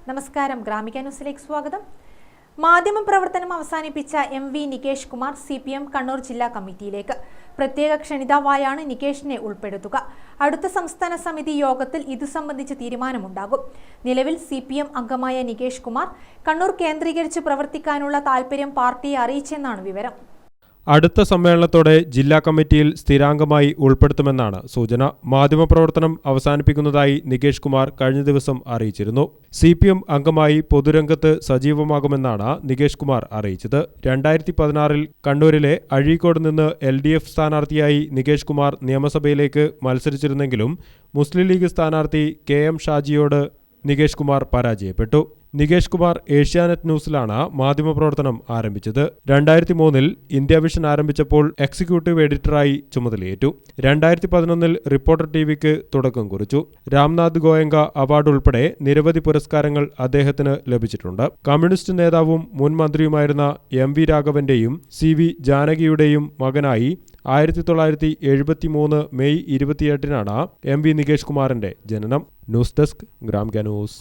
നമസ്കാരം, ഗ്രാമിക ന്യൂസിലേക്ക് സ്വാഗതം. മാധ്യമപ്രവർത്തനം അവസാനിപ്പിച്ച എം.വി. നികേഷ് കുമാർ CPM കണ്ണൂർ ജില്ലാ കമ്മിറ്റിയിലേക്ക് പ്രത്യേക ക്ഷണിതാവായാണ് നികേഷിനെ ഉൾപ്പെടുത്തുക. അടുത്ത സംസ്ഥാന സമിതി യോഗത്തിൽ ഇതു സംബന്ധിച്ച് തീരുമാനമുണ്ടാകും. നിലവിൽ CPM അംഗമായ നികേഷ് കുമാർ കണ്ണൂർ കേന്ദ്രീകരിച്ച് പ്രവർത്തിക്കാനുള്ള താൽപര്യം പാർട്ടിയെ അറിയിച്ചെന്നാണ് വിവരം. അടുത്ത സമ്മേളനത്തോടെ ജില്ലാ കമ്മിറ്റിയിൽ സ്ഥിരാംഗമായി ഉൾപ്പെടുത്തുമെന്നാണ് സൂചന. മാധ്യമപ്രവർത്തനം അവസാനിപ്പിക്കുന്നതായി നികേഷ് കുമാർ കഴിഞ്ഞ ദിവസം അറിയിച്ചിരുന്നു. CPM അംഗമായി പൊതുരംഗത്ത് സജീവമാകുമെന്നാണ് നികേഷ് കുമാർ അറിയിച്ചത്. 2016 കണ്ണൂരിലെ അഴീക്കോട് നിന്ന് LDF സ്ഥാനാർത്ഥിയായി നികേഷ് കുമാർ നിയമസഭയിലേക്ക് മത്സരിച്ചിരുന്നെങ്കിലും മുസ്ലിം ലീഗ് സ്ഥാനാർത്ഥി KM ഷാജിയോട് നികേഷ് കുമാർ പരാജയപ്പെട്ടു. നികേഷ് കുമാർ ഏഷ്യാനെറ്റ് ന്യൂസിലാണ് മാധ്യമപ്രവർത്തനം ആരംഭിച്ചത്. 2003 ഇന്ത്യ വിഷൻ ആരംഭിച്ചപ്പോൾ എക്സിക്യൂട്ടീവ് എഡിറ്ററായി ചുമതലയേറ്റു. 2011 റിപ്പോർട്ടർ TVക്ക് തുടക്കം കുറിച്ചു. രാംനാഥ് ഗോയങ്ക അവാർഡ് ഉൾപ്പെടെ നിരവധി പുരസ്കാരങ്ങൾ അദ്ദേഹത്തിന് ലഭിച്ചിട്ടുണ്ട്. കമ്മ്യൂണിസ്റ്റ് നേതാവും മുൻ മന്ത്രിയുമായിരുന്ന MV രാഘവന്റെയും CV ജാനകിയുടെയും മകനായി 1973 മെയ് 28-നാണ് MV നികേഷ് കുമാറിന്റെ ജനനം. News desk, Gramika news.